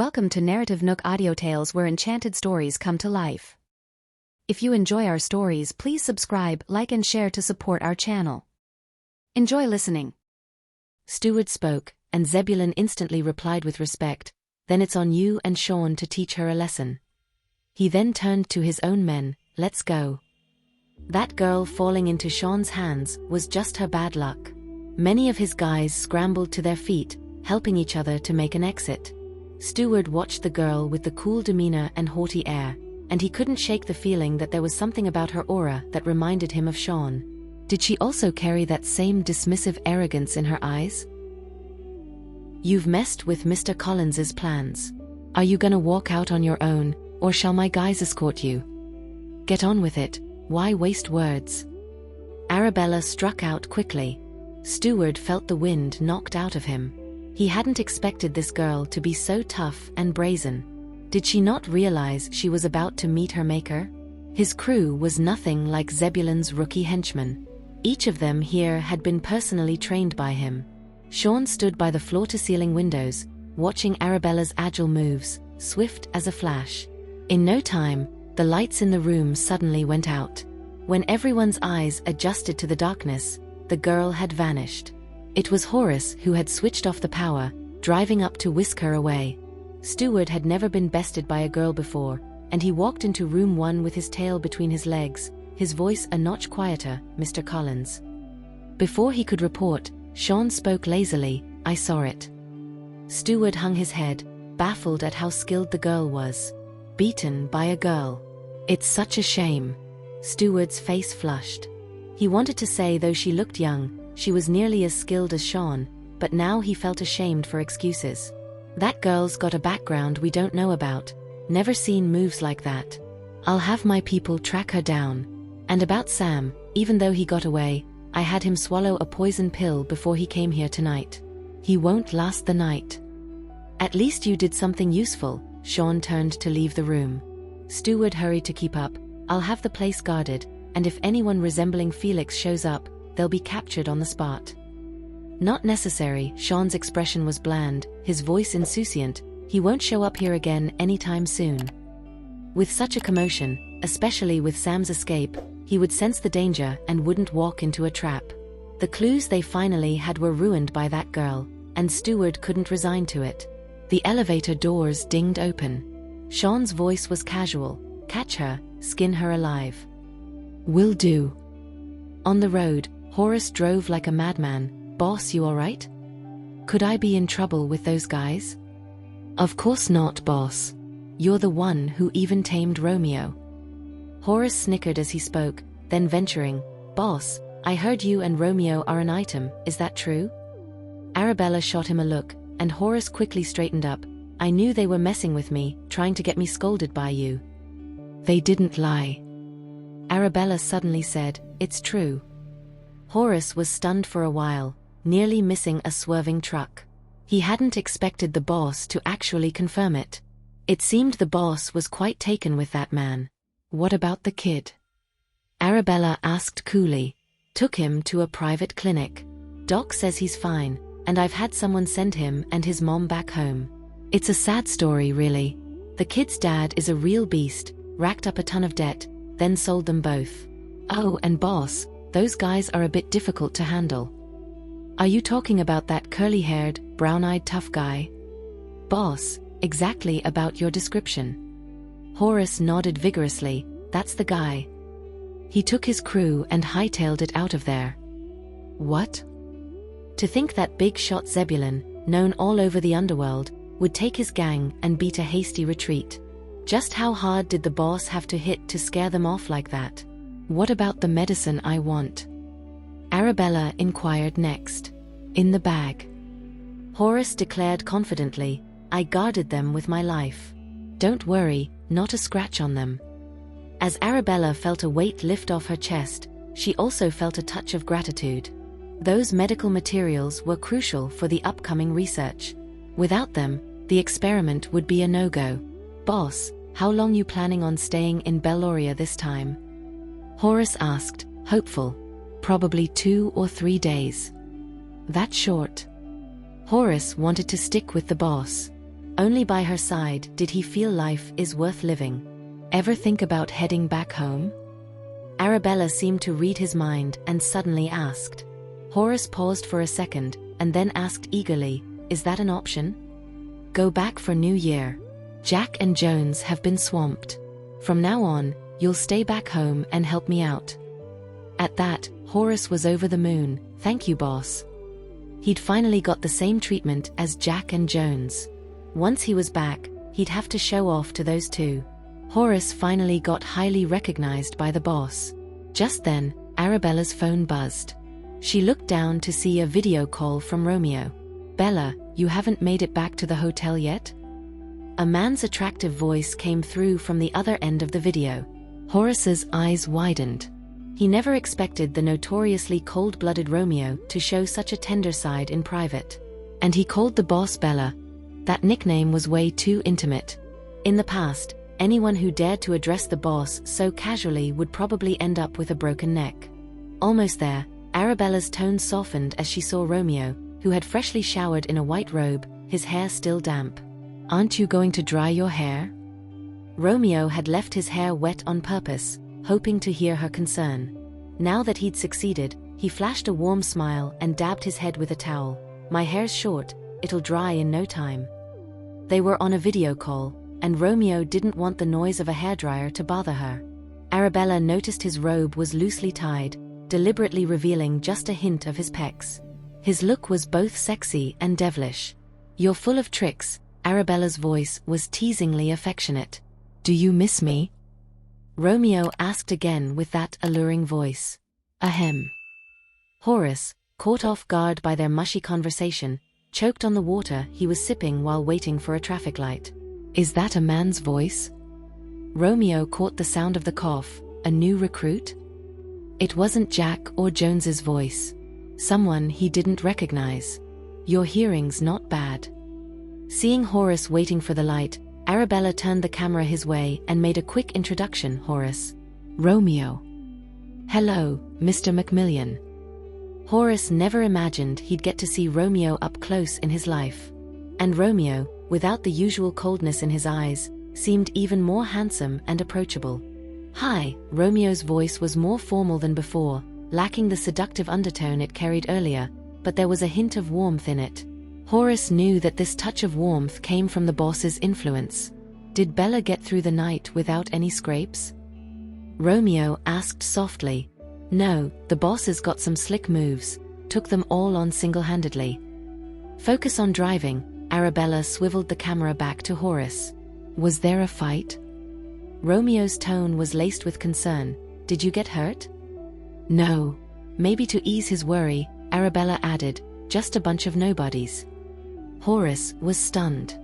Welcome to NarrativeNook where enchanted stories come to life. If you enjoy our stories, please subscribe, like and share to support our channel. Enjoy listening. Steward spoke, and Zebulon instantly replied with respect, "Then it's on you and Sean to teach her a lesson." He then turned to his own men, "Let's go." That girl falling into Sean's hands was just her bad luck. Many of his guys scrambled to their feet, helping each other to make an exit. Steward watched the girl with the cool demeanor and haughty air, and he couldn't shake the feeling that there was something about her aura that reminded him of Sean. Did she also carry that same dismissive arrogance in her eyes? "You've messed with Mr. Collins's plans. Are you gonna walk out on your own, or shall my guys escort you? Get on with it, why waste words?" Arabella struck out quickly. Steward felt the wind knocked out of him. He hadn't expected this girl to be so tough and brazen. Did she not realize she was about to meet her maker? His crew was nothing like Zebulon's rookie henchmen. Each of them here had been personally trained by him. Sean stood by the floor-to-ceiling windows, watching Arabella's agile moves, swift as a flash. In no time, the lights in the room suddenly went out. When everyone's eyes adjusted to the darkness, the girl had vanished. It was Horace who had switched off the power, driving up to whisk her away. Steward had never been bested by a girl before, and he walked into room 1 with his tail between his legs, his voice a notch quieter, "Mr. Collins." Before he could report, Sean spoke lazily, "I saw it." Steward hung his head, baffled at how skilled the girl was. Beaten by a girl. It's such a shame. Steward's face flushed. He wanted to say though she looked young, she was nearly as skilled as Sean, but now he felt ashamed for excuses. That girl's got a background we don't know about, never seen moves like that. I'll have my people track her down. And about Sam, even though he got away, I had him swallow a poison pill before he came here tonight. He won't last the night. At least you did something useful. Sean turned to leave the room. Steward hurried to keep up. "I'll have the place guarded, and if anyone resembling Felix shows up, they'll be captured on the spot." "Not necessary." Sean's expression was bland, his voice insouciant. "He won't show up here again anytime soon." With such a commotion, especially with Sam's escape, he would sense the danger and wouldn't walk into a trap. The clues they finally had were ruined by that girl, and Steward couldn't resign to it. The elevator doors dinged open. Sean's voice was casual, "Catch her, skin her alive." "Will do." On the road, Horace drove like a madman. "Boss, you alright? Could I be in trouble with those guys?" "Of course not, boss. You're the one who even tamed Romeo." Horace snickered as he spoke, then venturing, "Boss, I heard you and Romeo are an item, is that true?" Arabella shot him a look, and Horace quickly straightened up. "I knew they were messing with me, trying to get me scolded by you." "They didn't lie." Arabella suddenly said, "It's true." Horace was stunned for a while, nearly missing a swerving truck. He hadn't expected the boss to actually confirm it. It seemed the boss was quite taken with that man. "What about the kid?" Arabella asked coolly. "Took him to a private clinic. Doc says he's fine, and I've had someone send him and his mom back home. It's a sad story, really. The kid's dad is a real beast, racked up a ton of debt, then sold them both. Oh, and boss, those guys are a bit difficult to handle." "Are you talking about that curly-haired, brown-eyed tough guy?" "Boss, exactly about your description." Horace nodded vigorously. "That's the guy. He took his crew and hightailed it out of there." "What?" To think that big shot Zebulon, known all over the underworld, would take his gang and beat a hasty retreat. Just how hard did the boss have to hit to scare them off like that? "What about the medicine I want?" Arabella inquired next. "In the bag." Horace declared confidently, "I guarded them with my life. Don't worry, not a scratch on them." As Arabella felt a weight lift off her chest, she also felt a touch of gratitude. Those medical materials were crucial for the upcoming research. Without them, the experiment would be a no-go. "Boss, how long you planning on staying in Belloria this time?" Horace asked, hopeful. "Probably 2 or 3 days." "That short?" Horace wanted to stick with the boss. Only by her side did he feel life is worth living. Ever think about heading back home? Arabella seemed to read his mind and suddenly asked. Horace paused for a second and then asked eagerly, is that an option? Go back for New Year. Jack and Jones have been swamped. From now on, you'll stay back home and help me out. At that, Horace was over the moon. Thank you, boss. He'd finally got the same treatment as Jack and Jones. Once he was back, he'd have to show off to those two. Horace finally got highly recognized by the boss. Just then, Arabella's phone buzzed. She looked down to see a video call from Romeo. Bella, you haven't made it back to the hotel yet? A man's attractive voice came through from the other end of the video. Horace's eyes widened. He never expected the notoriously cold-blooded Romeo to show such a tender side in private. And he called the boss Bella. That nickname was way too intimate. In the past, anyone who dared to address the boss so casually would probably end up with a broken neck. Almost there, Arabella's tone softened as she saw Romeo, who had freshly showered in a white robe, his hair still damp. Aren't you going to dry your hair? Romeo had left his hair wet on purpose, hoping to hear her concern. Now that he'd succeeded, he flashed a warm smile and dabbed his head with a towel. My hair's short, it'll dry in no time. They were on a video call, and Romeo didn't want the noise of a hairdryer to bother her. Arabella noticed his robe was loosely tied, deliberately revealing just a hint of his pecs. His look was both sexy and devilish. You're full of tricks. Arabella's voice was teasingly affectionate. Do you miss me? Romeo asked again with that alluring voice. Ahem. Horace, caught off guard by their mushy conversation, choked on the water he was sipping while waiting for a traffic light. Is that a man's voice? Romeo caught the sound of the cough. A new recruit? It wasn't Jack or Jones's voice. Someone he didn't recognize. Your hearing's not bad. Seeing Horace waiting for the light, Arabella turned the camera his way and made a quick introduction. Horace. Romeo. Hello, Mr. Macmillan. Horace never imagined he'd get to see Romeo up close in his life. And Romeo, without the usual coldness in his eyes, seemed even more handsome and approachable. Hi. Romeo's voice was more formal than before, lacking the seductive undertone it carried earlier, but there was a hint of warmth in it. Horace knew that this touch of warmth came from the boss's influence. Did Bella get through the night without any scrapes? Romeo asked softly. No, the boss has got some slick moves, took them all on single-handedly. Focus on driving. Arabella swiveled the camera back to Horace. Was there a fight? Romeo's tone was laced with concern. Did you get hurt? No. Maybe to ease his worry, Arabella added, just a bunch of nobodies. Horace was stunned.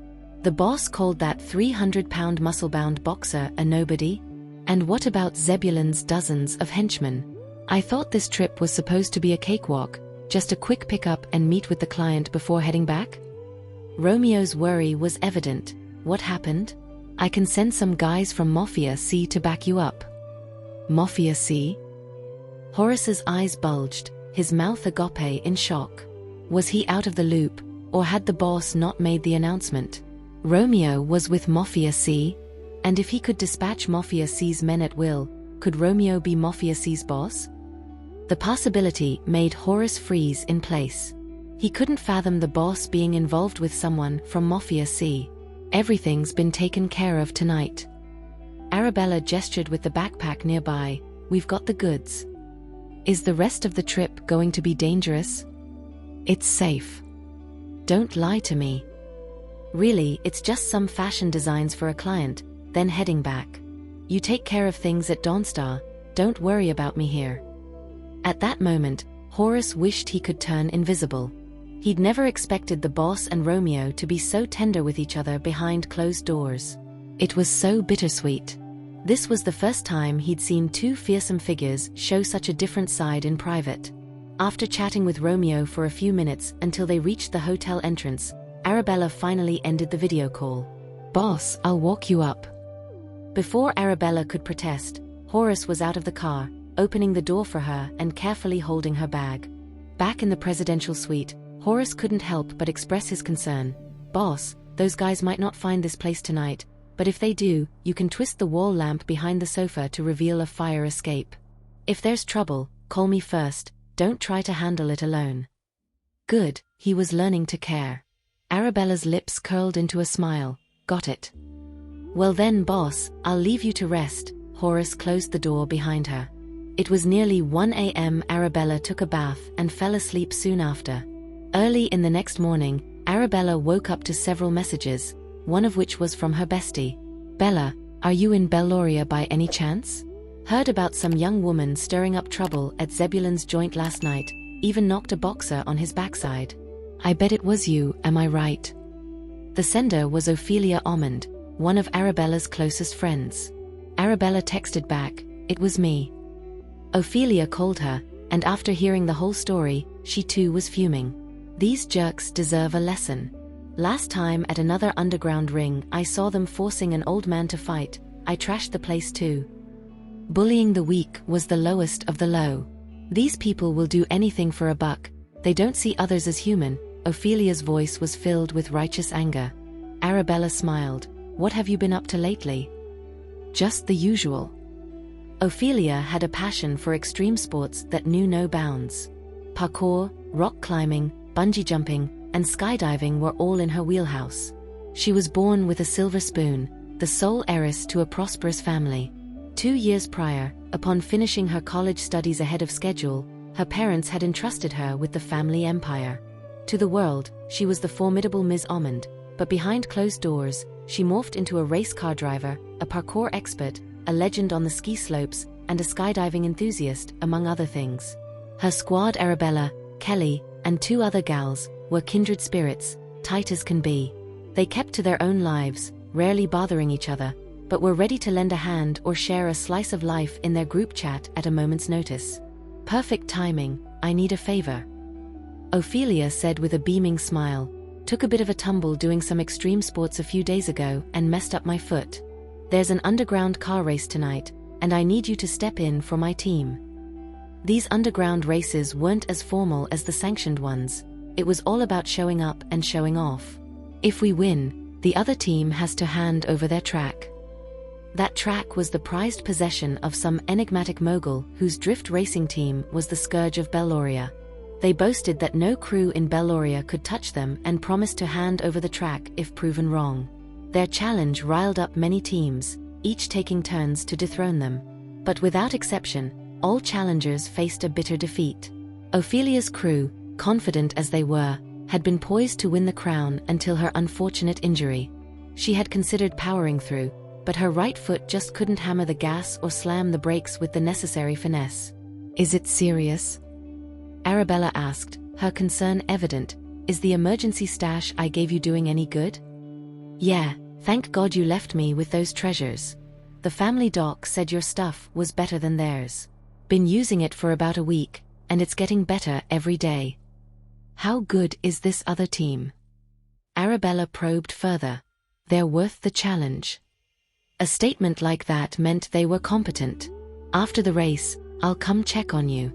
The boss called that 300-pound muscle-bound boxer a nobody? And what about Zebulon's dozens of henchmen? I thought this trip was supposed to be a cakewalk, just a quick pickup and meet with the client before heading back? Romeo's worry was evident. What happened? I can send some guys from Mafia C to back you up. Mafia C? Horace's eyes bulged, his mouth agape in shock. Was he out of the loop, or had the boss not made the announcement? Romeo was with Mafia C, and if he could dispatch Mafia C's men at will, could Romeo be Mafia C's boss? The possibility made Horace freeze in place. He couldn't fathom the boss being involved with someone from Mafia C. Everything's been taken care of tonight. Arabella gestured with the backpack nearby. We've got the goods. Is the rest of the trip going to be dangerous? It's safe. Don't lie to me. Really, it's just some fashion designs for a client, then heading back. You take care of things at Dawnstar, don't worry about me here. At that moment, Horace wished he could turn invisible. He'd never expected the boss and Romeo to be so tender with each other behind closed doors. It was so bittersweet. This was the first time he'd seen two fearsome figures show such a different side in private. After chatting with Romeo for a few minutes until they reached the hotel entrance, Arabella finally ended the video call. Boss, I'll walk you up. Before Arabella could protest, Horace was out of the car, opening the door for her and carefully holding her bag. Back in the presidential suite, Horace couldn't help but express his concern. Boss, those guys might not find this place tonight, but if they do, you can twist the wall lamp behind the sofa to reveal a fire escape. If there's trouble, call me first, don't try to handle it alone. Good, he was learning to care. Arabella's lips curled into a smile. Got it. Well then, boss, I'll leave you to rest. Horace closed the door behind her. It was nearly 1 a.m. Arabella took a bath and fell asleep soon after. Early in the next morning, Arabella woke up to several messages, one of which was from her bestie. Bella, are you in Belloria by any chance? Heard about some young woman stirring up trouble at Zebulon's joint last night, even knocked a boxer on his backside. I bet it was you, am I right? The sender was Ophelia Almond, one of Arabella's closest friends. Arabella texted back, it was me. Ophelia called her, and after hearing the whole story, she too was fuming. These jerks deserve a lesson. Last time at another underground ring I saw them forcing an old man to fight, I trashed the place too. Bullying the weak was the lowest of the low. These people will do anything for a buck, they don't see others as human. Ophelia's voice was filled with righteous anger. Arabella smiled. What have you been up to lately? Just the usual. Ophelia had a passion for extreme sports that knew no bounds. Parkour, rock climbing, bungee jumping, and skydiving were all in her wheelhouse. She was born with a silver spoon, the sole heiress to a prosperous family. 2 years prior, upon finishing her college studies ahead of schedule, her parents had entrusted her with the family empire. To the world, she was the formidable Ms. Almond, but behind closed doors, she morphed into a race car driver, a parkour expert, a legend on the ski slopes, and a skydiving enthusiast, among other things. Her squad, Arabella, Kelly, and 2 other gals, were kindred spirits, tight as can be. They kept to their own lives, rarely bothering each other, but were ready to lend a hand or share a slice of life in their group chat at a moment's notice. Perfect timing, I need a favor. Ophelia said with a beaming smile, took a bit of a tumble doing some extreme sports a few days ago and messed up my foot. There's an underground car race tonight, and I need you to step in for my team. These underground races weren't as formal as the sanctioned ones. It was all about showing up and showing off. If we win, the other team has to hand over their track. That track was the prized possession of some enigmatic mogul whose drift racing team was the scourge of Belloria. They boasted that no crew in Belloria could touch them and promised to hand over the track if proven wrong. Their challenge riled up many teams, each taking turns to dethrone them. But without exception, all challengers faced a bitter defeat. Ophelia's crew, confident as they were, had been poised to win the crown until her unfortunate injury. She had considered powering through, but her right foot just couldn't hammer the gas or slam the brakes with the necessary finesse. Is it serious? Arabella asked, her concern evident. Is the emergency stash I gave you doing any good? Yeah, thank God you left me with those treasures. The family doc said your stuff was better than theirs. Been using it for about a week, and it's getting better every day. How good is this other team? Arabella probed further. They're worth the challenge. A statement like that meant they were competent. After the race, I'll come check on you.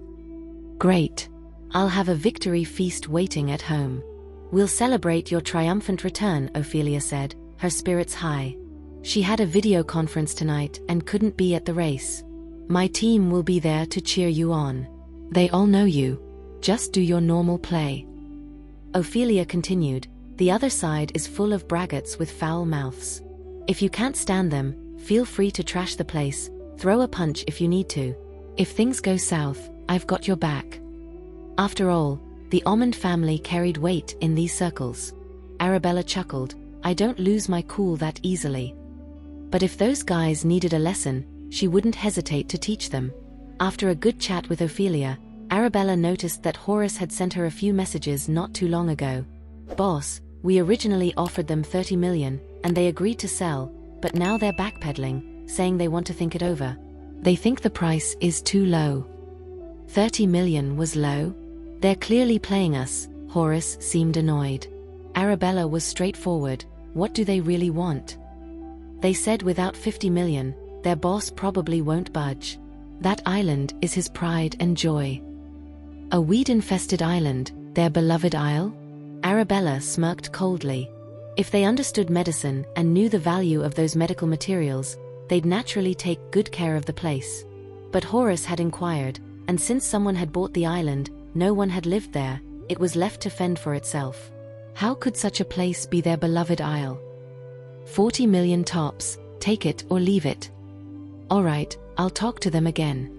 Great. I'll have a victory feast waiting at home. We'll celebrate your triumphant return, Ophelia said, her spirits high. She had a video conference tonight and couldn't be at the race. My team will be there to cheer you on. They all know you. Just do your normal play. Ophelia continued, the other side is full of braggarts with foul mouths. If you can't stand them, feel free to trash the place, throw a punch if you need to. If things go south, I've got your back. After all, the Almond family carried weight in these circles. Arabella chuckled, I don't lose my cool that easily. But if those guys needed a lesson, she wouldn't hesitate to teach them. After a good chat with Ophelia, Arabella noticed that Horace had sent her a few messages not too long ago. Boss, we originally offered them 30 million, and they agreed to sell, but now they're backpedaling, saying they want to think it over. They think the price is too low. 30 million was low? They're clearly playing us. Horace seemed annoyed. Arabella was straightforward. What do they really want? They said without 50 million, their boss probably won't budge. That island is his pride and joy. A weed-infested island, their beloved isle? Arabella smirked coldly. If they understood medicine and knew the value of those medical materials, they'd naturally take good care of the place. But Horace had inquired, and since someone had bought the island, no one had lived there, it was left to fend for itself. How could such a place be their beloved isle? 40 million tops, take it or leave it. All right, I'll talk to them again.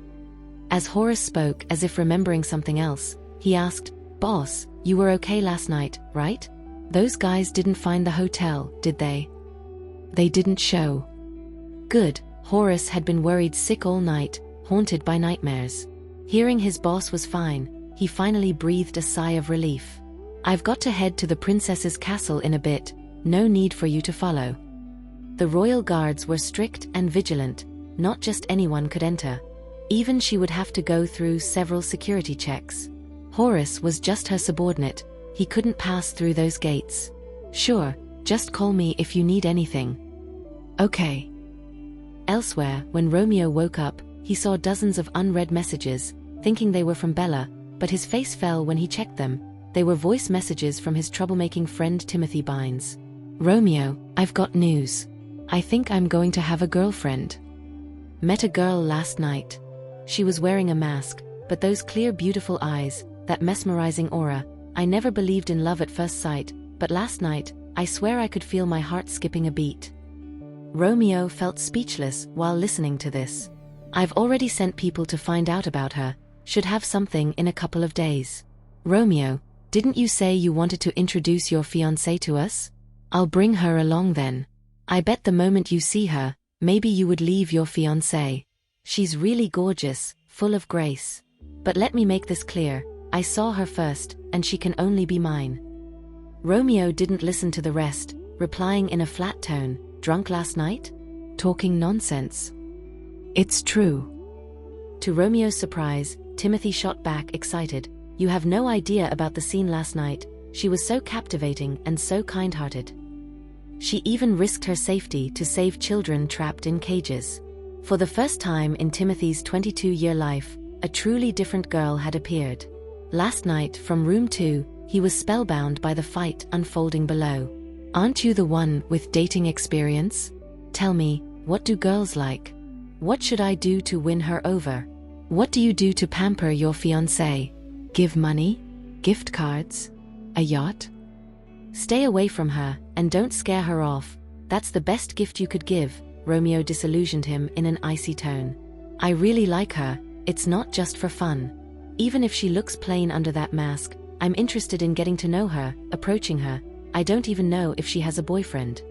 As Horace spoke as if remembering something else, he asked, "Boss, you were okay last night, right? Those guys didn't find the hotel, did they?" "They didn't show." Good. Horace had been worried sick all night, haunted by nightmares. Hearing his boss was fine, he finally breathed a sigh of relief. "I've got to head to the princess's castle in a bit, no need for you to follow." The royal guards were strict and vigilant, not just anyone could enter. Even she would have to go through several security checks. Horace was just her subordinate, he couldn't pass through those gates. "Sure, just call me if you need anything." "Okay." Elsewhere, when Romeo woke up, he saw dozens of unread messages, thinking they were from Bella, but his face fell when he checked them. They were voice messages from his troublemaking friend Timothy Bynes. "Romeo, I've got news. I think I'm going to have a girlfriend. Met a girl last night. She was wearing a mask, but those clear beautiful eyes, that mesmerizing aura, I never believed in love at first sight, but last night, I swear I could feel my heart skipping a beat." Romeo felt speechless while listening to this. "I've already sent people to find out about her, should have something in a couple of days." "Romeo, didn't you say you wanted to introduce your fiancée to us? I'll bring her along then. I bet the moment you see her, maybe you would leave your fiancée. She's really gorgeous, full of grace. But let me make this clear, I saw her first, and she can only be mine." Romeo didn't listen to the rest, replying in a flat tone, "Drunk last night? Talking nonsense." "It's true." To Romeo's surprise, Timothy shot back excited, "You have no idea about the scene last night, she was so captivating and so kind-hearted. She even risked her safety to save children trapped in cages." For the first time in Timothy's 22-year life, a truly different girl had appeared. Last night, from room 2, he was spellbound by the fight unfolding below. "Aren't you the one with dating experience? Tell me, what do girls like? What should I do to win her over? What do you do to pamper your fiancé? Give money? Gift cards? A yacht? Stay away from her, and don't scare her off. That's the best gift you could give," Romeo disillusioned him in an icy tone. "I really like her, it's not just for fun. Even if she looks plain under that mask, I'm interested in getting to know her, approaching her. I don't even know if she has a boyfriend."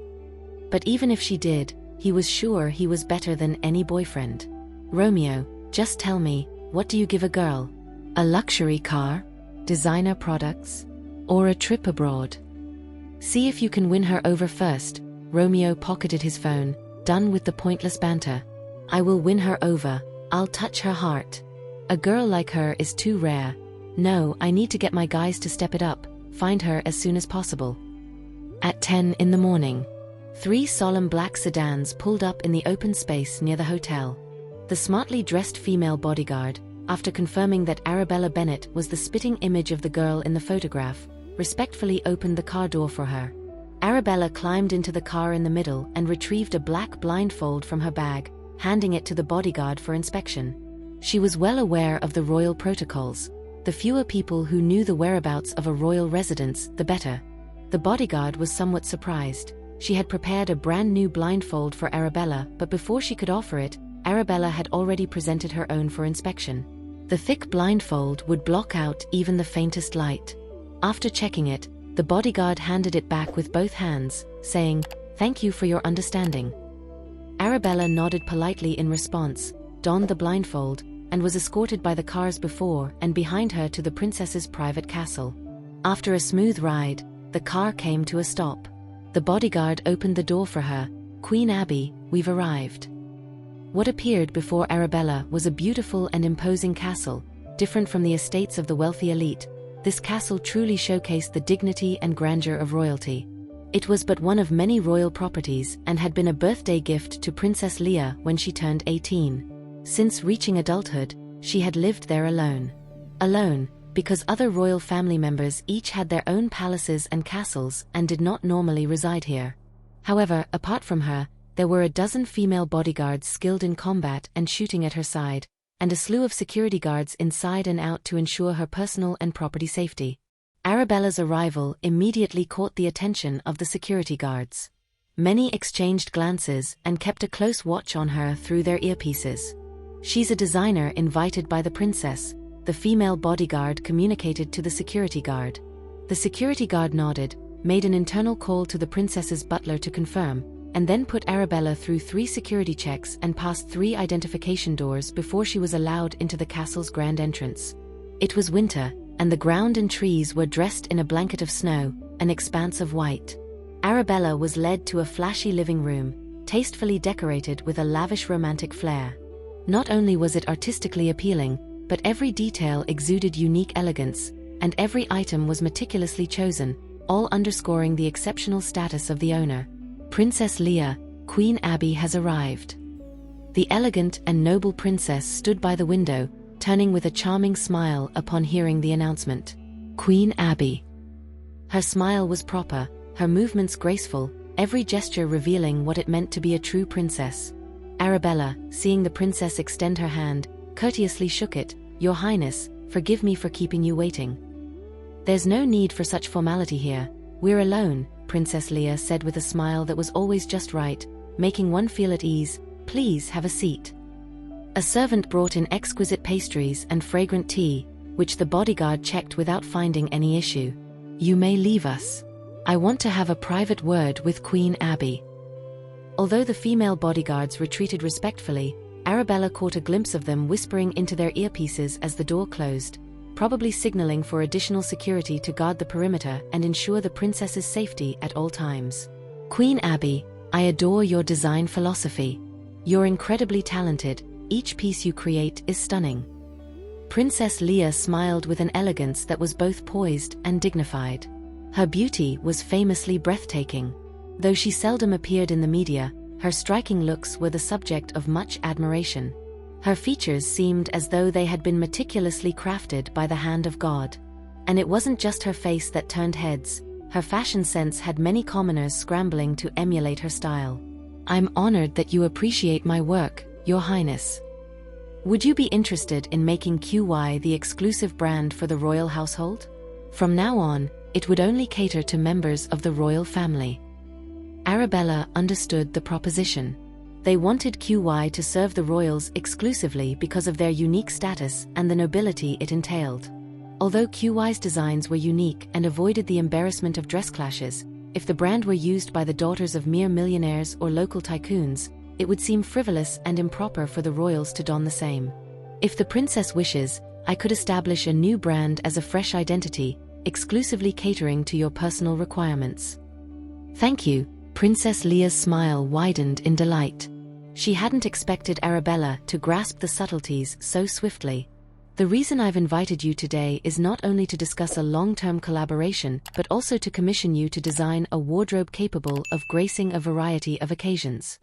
But even if she did, he was sure he was better than any boyfriend. "Romeo, just tell me, what do you give a girl? A luxury car? Designer products? Or a trip abroad? See if you can win her over first." Romeo pocketed his phone, done with the pointless banter. "I will win her over, I'll touch her heart. A girl like her is too rare. No, I need to get my guys to step it up, find her as soon as possible." At 10 in the morning, 3 solemn black sedans pulled up in the open space near the hotel. The smartly dressed female bodyguard, after confirming that Arabella Bennett was the spitting image of the girl in the photograph, respectfully opened the car door for her. Arabella climbed into the car in the middle and retrieved a black blindfold from her bag, handing it to the bodyguard for inspection. She was well aware of the royal protocols. The fewer people who knew the whereabouts of a royal residence, the better. The bodyguard was somewhat surprised. She had prepared a brand new blindfold for Arabella, but before she could offer it, Arabella had already presented her own for inspection. The thick blindfold would block out even the faintest light. After checking it, the bodyguard handed it back with both hands, saying, "Thank you for your understanding." Arabella nodded politely in response, donned the blindfold, and was escorted by the cars before and behind her to the princess's private castle. After a smooth ride, the car came to a stop. The bodyguard opened the door for her. "Queen Abby, we've arrived." What appeared before Arabella was a beautiful and imposing castle, different from the estates of the wealthy elite. This castle truly showcased the dignity and grandeur of royalty. It was but one of many royal properties and had been a birthday gift to Princess Leia when she turned 18. Since reaching adulthood, she had lived there alone. Alone, because other royal family members each had their own palaces and castles and did not normally reside here. However, apart from her, there were a dozen female bodyguards skilled in combat and shooting at her side, and a slew of security guards inside and out to ensure her personal and property safety. Arabella's arrival immediately caught the attention of the security guards. Many exchanged glances and kept a close watch on her through their earpieces. "She's a designer invited by the princess," the female bodyguard communicated to the security guard. The security guard nodded, made an internal call to the princess's butler to confirm, and then put Arabella through 3 security checks and past 3 identification doors before she was allowed into the castle's grand entrance. It was winter, and the ground and trees were dressed in a blanket of snow, an expanse of white. Arabella was led to a flashy living room, tastefully decorated with a lavish romantic flair. Not only was it artistically appealing, but every detail exuded unique elegance, and every item was meticulously chosen, all underscoring the exceptional status of the owner. "Princess Leia, Queen Abby has arrived." The elegant and noble princess stood by the window, turning with a charming smile upon hearing the announcement. Queen Abby. Her smile was proper, her movements graceful, every gesture revealing what it meant to be a true princess. Arabella, seeing the princess extend her hand, courteously shook it. "Your Highness, forgive me for keeping you waiting." "There's no need for such formality here. We're alone," Princess Leia said with a smile that was always just right, making one feel at ease. "Please have a seat." A servant brought in exquisite pastries and fragrant tea, which the bodyguard checked without finding any issue. "You may leave us. I want to have a private word with Queen Abby." Although the female bodyguards retreated respectfully, Arabella caught a glimpse of them whispering into their earpieces as the door closed, probably signaling for additional security to guard the perimeter and ensure the princess's safety at all times. "Queen Abby, I adore your design philosophy. You're incredibly talented, each piece you create is stunning." Princess Leia smiled with an elegance that was both poised and dignified. Her beauty was famously breathtaking. Though she seldom appeared in the media, her striking looks were the subject of much admiration. Her features seemed as though they had been meticulously crafted by the hand of God. And it wasn't just her face that turned heads, her fashion sense had many commoners scrambling to emulate her style. "I'm honored that you appreciate my work, Your Highness. Would you be interested in making QY the exclusive brand for the royal household? From now on, it would only cater to members of the royal family." Arabella understood the proposition. They wanted QY to serve the royals exclusively because of their unique status and the nobility it entailed. Although QY's designs were unique and avoided the embarrassment of dress clashes, if the brand were used by the daughters of mere millionaires or local tycoons, it would seem frivolous and improper for the royals to don the same. "If the princess wishes, I could establish a new brand as a fresh identity, exclusively catering to your personal requirements." "Thank you." Princess Leia's smile widened in delight. She hadn't expected Arabella to grasp the subtleties so swiftly. "The reason I've invited you today is not only to discuss a long-term collaboration, but also to commission you to design a wardrobe capable of gracing a variety of occasions."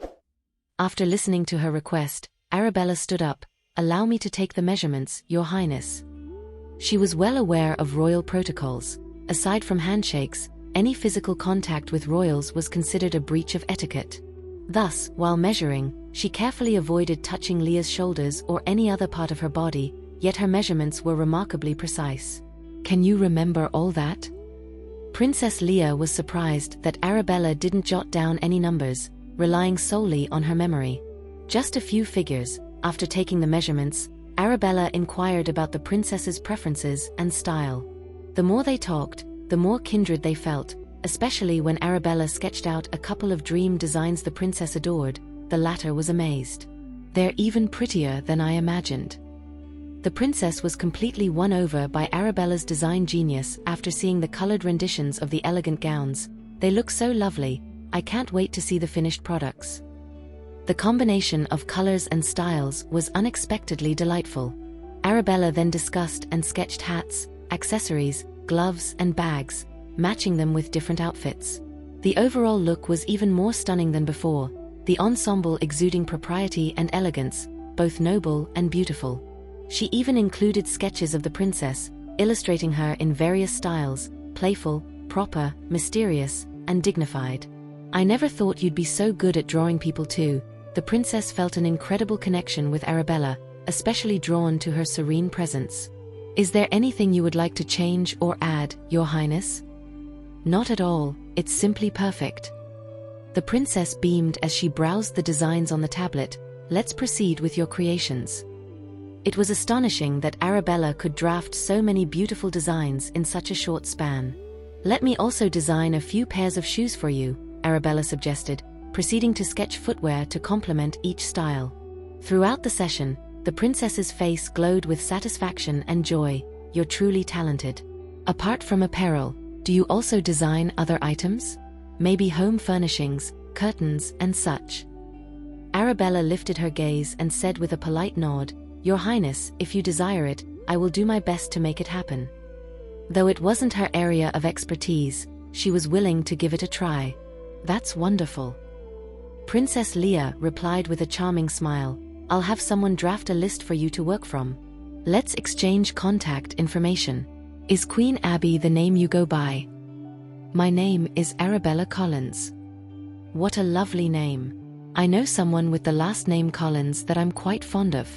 After listening to her request, Arabella stood up. "Allow me to take the measurements, Your Highness." She was well aware of royal protocols. Aside from handshakes, any physical contact with royals was considered a breach of etiquette. Thus, while measuring, she carefully avoided touching Leia's shoulders or any other part of her body, yet her measurements were remarkably precise. "Can you remember all that?" Princess Leia was surprised that Arabella didn't jot down any numbers, relying solely on her memory. "Just a few figures." After taking the measurements, Arabella inquired about the princess's preferences and style. The more they talked, the more kindred they felt, especially when Arabella sketched out a couple of dream designs the princess adored. The latter was amazed. "They're even prettier than I imagined." The princess was completely won over by Arabella's design genius after seeing the colored renditions of the elegant gowns. "They look so lovely, I can't wait to see the finished products." The combination of colors and styles was unexpectedly delightful. Arabella then discussed and sketched hats, accessories, gloves and bags, matching them with different outfits. The overall look was even more stunning than before, the ensemble exuding propriety and elegance, both noble and beautiful. She even included sketches of the princess, illustrating her in various styles: playful, proper, mysterious, and dignified. "I never thought you'd be so good at drawing people too." The princess felt an incredible connection with Arabella, especially drawn to her serene presence. "Is there anything you would like to change or add, Your Highness?" "Not at all, it's simply perfect." The princess beamed as she browsed the designs on the tablet. "Let's proceed with your creations." It was astonishing that Arabella could draft so many beautiful designs in such a short span. "Let me also design a few pairs of shoes for you," Arabella suggested, proceeding to sketch footwear to complement each style. Throughout the session, the princess's face glowed with satisfaction and joy. "You're truly talented. Apart from apparel, do you also design other items? Maybe home furnishings, curtains, and such?" Arabella lifted her gaze and said with a polite nod, "Your Highness, if you desire it, I will do my best to make it happen." Though it wasn't her area of expertise, she was willing to give it a try. "That's wonderful." Princess Leia replied with a charming smile, "I'll have someone draft a list for you to work from. Let's exchange contact information. Is Queen Abby the name you go by?" "My name is Arabella Collins." "What a lovely name. I know someone with the last name Collins that I'm quite fond of."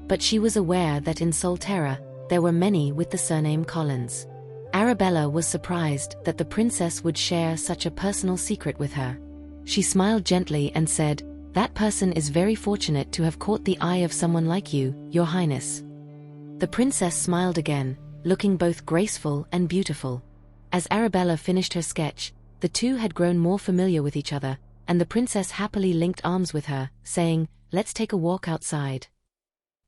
But she was aware that in Solterra, there were many with the surname Collins. Arabella was surprised that the princess would share such a personal secret with her. She smiled gently and said, "That person is very fortunate to have caught the eye of someone like you, Your Highness." The princess smiled again, looking both graceful and beautiful. As Arabella finished her sketch, the two had grown more familiar with each other, and the princess happily linked arms with her, saying, "Let's take a walk outside."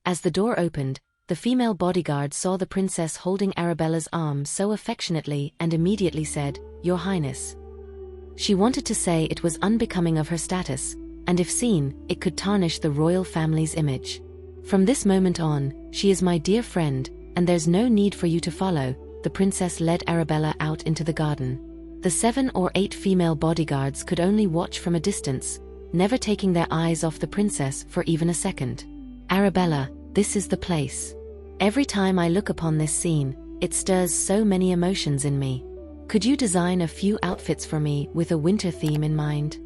As the door opened, the female bodyguard saw the princess holding Arabella's arm so affectionately and immediately said, "Your Highness." She wanted to say it was unbecoming of her status, and if seen, it could tarnish the royal family's image. "From this moment on, she is my dear friend, and there's no need for you to follow." The princess led Arabella out into the garden. The 7 or 8 female bodyguards could only watch from a distance, never taking their eyes off the princess for even a second. "Arabella, this is the place. Every time I look upon this scene, it stirs so many emotions in me. Could you design a few outfits for me with a winter theme in mind?"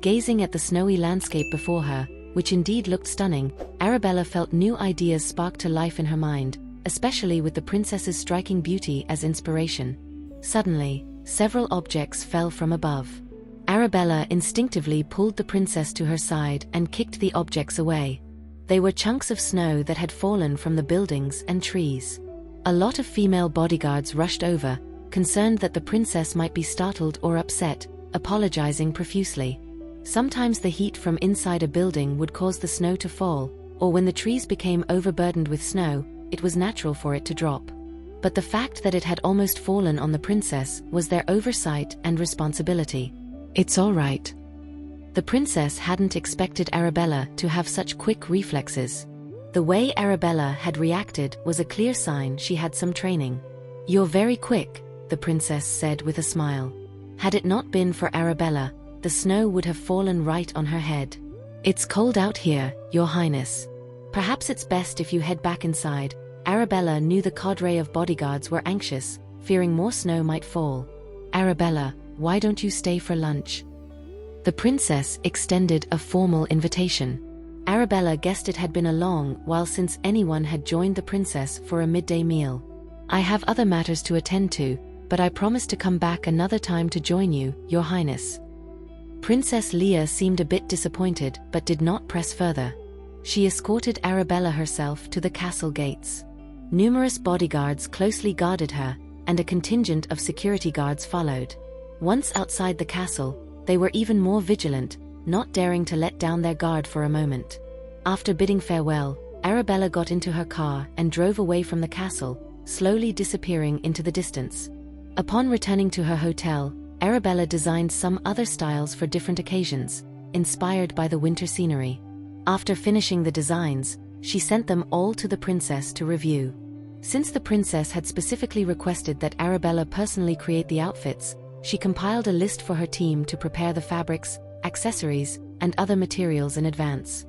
Gazing at the snowy landscape before her, which indeed looked stunning, Arabella felt new ideas spark to life in her mind, especially with the princess's striking beauty as inspiration. Suddenly, several objects fell from above. Arabella instinctively pulled the princess to her side and kicked the objects away. They were chunks of snow that had fallen from the buildings and trees. A lot of female bodyguards rushed over, concerned that the princess might be startled or upset, apologizing profusely. Sometimes the heat from inside a building would cause the snow to fall, or when the trees became overburdened with snow, it was natural for it to drop. But the fact that it had almost fallen on the princess was their oversight and responsibility. "It's all right." The princess hadn't expected Arabella to have such quick reflexes. The way Arabella had reacted was a clear sign she had some training. "You're very quick," the princess said with a smile. Had it not been for Arabella, the snow would have fallen right on her head. "It's cold out here, Your Highness. Perhaps it's best if you head back inside." Arabella knew the cadre of bodyguards were anxious, fearing more snow might fall. "Arabella, why don't you stay for lunch?" The princess extended a formal invitation. Arabella guessed it had been a long while since anyone had joined the princess for a midday meal. "I have other matters to attend to, but I promise to come back another time to join you, Your Highness." Princess Leia seemed a bit disappointed but did not press further. She escorted Arabella herself to the castle gates. Numerous bodyguards closely guarded her, and a contingent of security guards followed. Once outside the castle, they were even more vigilant, not daring to let down their guard for a moment. After bidding farewell, Arabella got into her car and drove away from the castle, slowly disappearing into the distance. Upon returning to her hotel, Arabella designed some other styles for different occasions, inspired by the winter scenery. After finishing the designs, she sent them all to the princess to review. Since the princess had specifically requested that Arabella personally create the outfits, she compiled a list for her team to prepare the fabrics, accessories, and other materials in advance.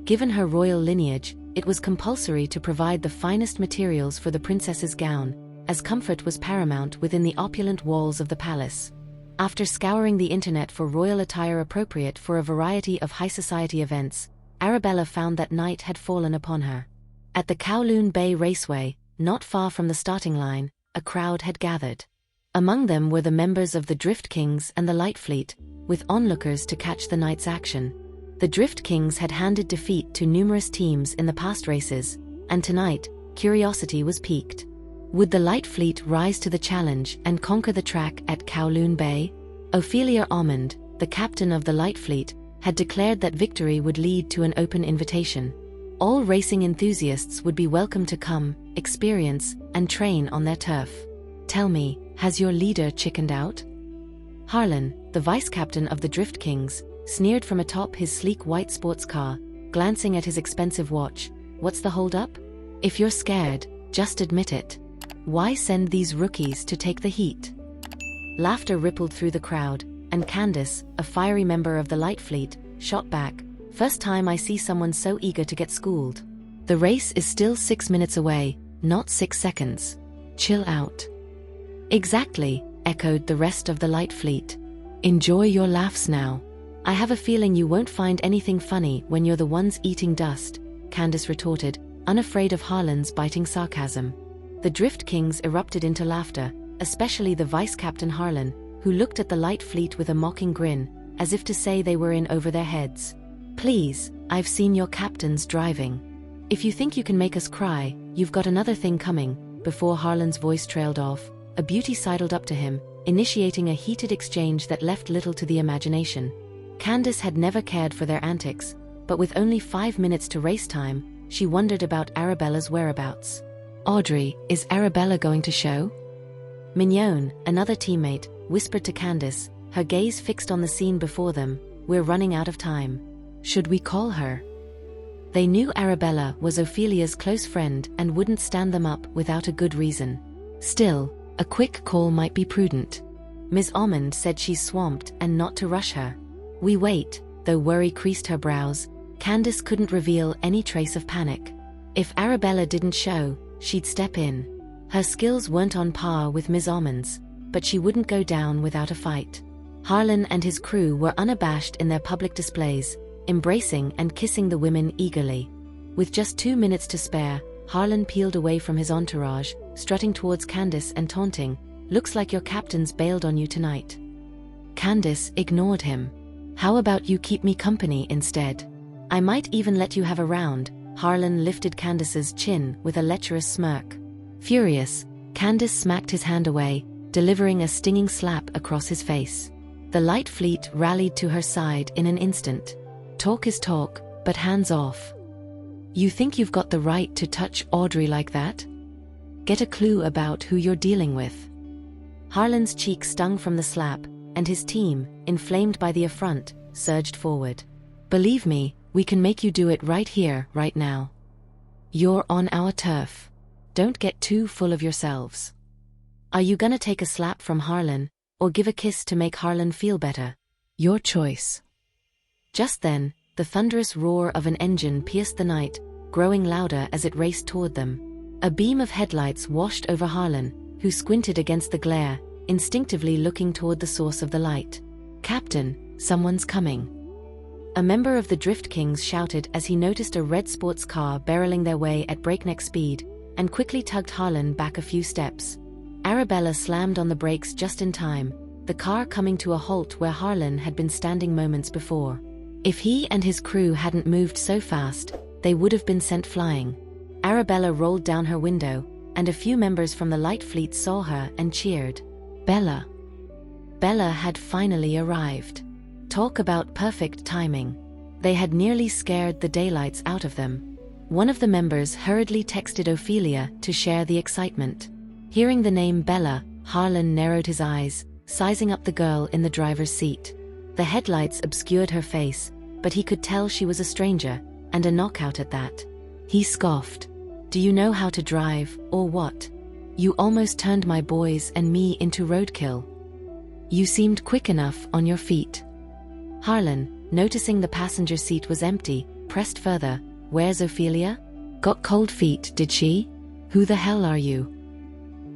Given her royal lineage, it was compulsory to provide the finest materials for the princess's gown, as comfort was paramount within the opulent walls of the palace. After scouring the internet for royal attire appropriate for a variety of high society events, Arabella found that night had fallen upon her. At the Kowloon Bay Raceway, not far from the starting line, a crowd had gathered. Among them were the members of the Drift Kings and the Light Fleet, with onlookers to catch the night's action. The Drift Kings had handed defeat to numerous teams in the past races, and tonight, curiosity was piqued. Would the Light Fleet rise to the challenge and conquer the track at Kowloon Bay? Ophelia Almond, the captain of the Light Fleet, had declared that victory would lead to an open invitation. All racing enthusiasts would be welcome to come, experience, and train on their turf. Tell me, has your leader chickened out? Harlan, the vice-captain of the Drift Kings, sneered from atop his sleek white sports car, glancing at his expensive watch. What's the hold-up? If you're scared, just admit it. Why send these rookies to take the heat? Laughter rippled through the crowd, and Candace, a fiery member of the Light Fleet, shot back. First time I see someone so eager to get schooled. The race is still 6 minutes away, not 6 seconds. Chill out. Exactly, echoed the rest of the Light Fleet. Enjoy your laughs now. I have a feeling you won't find anything funny when you're the ones eating dust, Candace retorted, unafraid of Harlan's biting sarcasm. The Drift Kings erupted into laughter, especially the Vice-Captain Harlan, who looked at the Light Fleet with a mocking grin, as if to say they were in over their heads. Please, I've seen your captains driving. If you think you can make us cry, you've got another thing coming. Before Harlan's voice trailed off, a beauty sidled up to him, initiating a heated exchange that left little to the imagination. Candace had never cared for their antics, but with only 5 minutes to race time, she wondered about Arabella's whereabouts. Audrey, is Arabella going to show? Mignon, another teammate, whispered to Candace, her gaze fixed on the scene before them. We're running out of time. Should we call her? They knew Arabella was Ophelia's close friend and wouldn't stand them up without a good reason. Still, a quick call might be prudent. Ms. Almond said she's swamped and not to rush her. We wait, though worry creased her brows. Candace couldn't reveal any trace of panic. If Arabella didn't show, she'd step in. Her skills weren't on par with Ms. Almond's, but she wouldn't go down without a fight. Harlan and his crew were unabashed in their public displays, embracing and kissing the women eagerly. With just 2 minutes to spare, Harlan peeled away from his entourage, strutting towards Candace and taunting, "Looks like your captain's bailed on you tonight." Candace ignored him. "How about you keep me company instead? I might even let you have a round." Harlan lifted Candace's chin with a lecherous smirk. Furious, Candace smacked his hand away, delivering a stinging slap across his face. The Light Fleet rallied to her side in an instant. Talk is talk, but hands off. You think you've got the right to touch Audrey like that? Get a clue about who you're dealing with. Harlan's cheek stung from the slap, and his team, inflamed by the affront, surged forward. Believe me, we can make you do it right here, right now. You're on our turf. Don't get too full of yourselves. Are you gonna take a slap from Harlan, or give a kiss to make Harlan feel better? Your choice. Just then, the thunderous roar of an engine pierced the night, growing louder as it raced toward them. A beam of headlights washed over Harlan, who squinted against the glare, instinctively looking toward the source of the light. Captain, someone's coming. A member of the Drift Kings shouted as he noticed a red sports car barreling their way at breakneck speed, and quickly tugged Harlan back a few steps. Arabella slammed on the brakes just in time, the car coming to a halt where Harlan had been standing moments before. If he and his crew hadn't moved so fast, they would have been sent flying. Arabella rolled down her window, and a few members from the Light Fleet saw her and cheered. Bella. Bella had finally arrived. Talk about perfect timing. They had nearly scared the daylights out of them. One of the members hurriedly texted Ophelia to share the excitement. Hearing the name Bella, Harlan narrowed his eyes, sizing up the girl in the driver's seat. The headlights obscured her face, but he could tell she was a stranger, and a knockout at that. He scoffed. Do you know how to drive, or what? You almost turned my boys and me into roadkill. You seemed quick enough on your feet. Harlan, noticing the passenger seat was empty, pressed further. Where's Ophelia? Got cold feet, did she? Who the hell are you?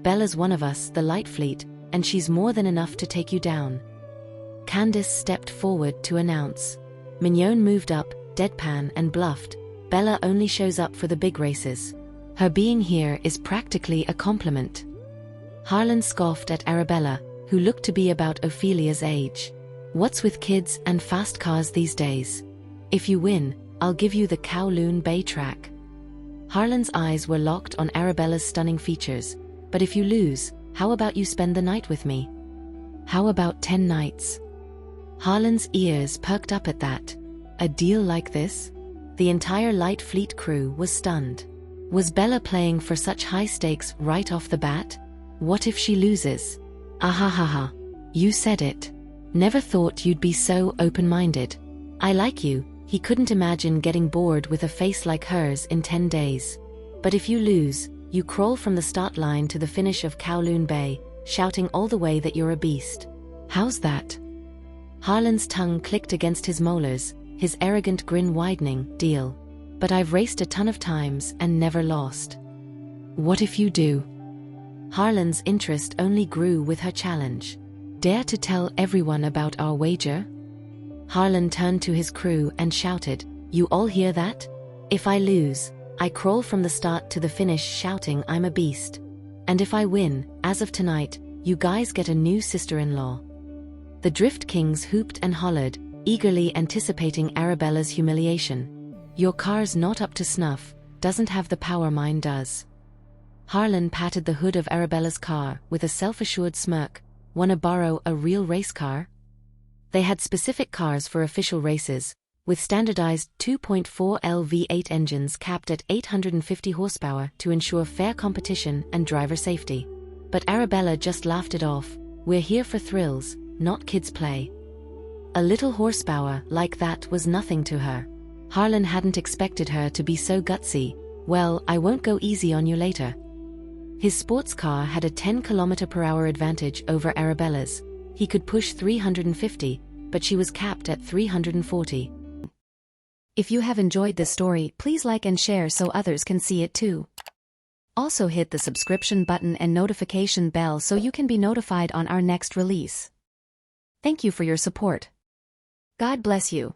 Bella's one of us, the light fleet, and she's more than enough to take you down. Candace stepped forward to announce. Mignon moved up, deadpan and bluffed. Bella only shows up for the big races. Her being here is practically a compliment. Harlan scoffed at Arabella, who looked to be about Ophelia's age. What's with kids and fast cars these days? If you win, I'll give you the Kowloon Bay track. Harlan's eyes were locked on Arabella's stunning features. But if you lose, how about you spend the night with me? How about 10 nights? Harlan's ears perked up at that. A deal like this? The entire light fleet crew was stunned. Was Bella playing for such high stakes right off the bat? What if she loses? Ahahaha. You said it. Never thought you'd be so open-minded. I like you. He couldn't imagine getting bored with a face like hers in 10 days. But if you lose, you crawl from the start line to the finish of Kowloon Bay, shouting all the way that you're a beast. How's that? Harlan's tongue clicked against his molars, his arrogant grin widening. Deal. But I've raced a ton of times and never lost. What if you do? Harlan's interest only grew with her challenge. Dare to tell everyone about our wager? Harlan turned to his crew and shouted, You all hear that? If I lose, I crawl from the start to the finish shouting I'm a beast. And if I win, as of tonight, you guys get a new sister-in-law. The Drift Kings hooped and hollered, eagerly anticipating Arabella's humiliation. Your car's not up to snuff, doesn't have the power mine does. Harlan patted the hood of Arabella's car with a self-assured smirk. Wanna borrow a real race car? They had specific cars for official races, with standardized 2.4L V8 engines capped at 850 horsepower to ensure fair competition and driver safety. But Arabella just laughed it off. We're here for thrills, not kids' play. A little horsepower like that was nothing to her. Harlan hadn't expected her to be so gutsy. Well, I won't go easy on you later. His sports car had a 10 km/h advantage over Arabella's. He could push 350, but she was capped at 340. If you have enjoyed this story, please like and share so others can see it too. Also hit the subscription button and notification bell so you can be notified on our next release. Thank you for your support. God bless you.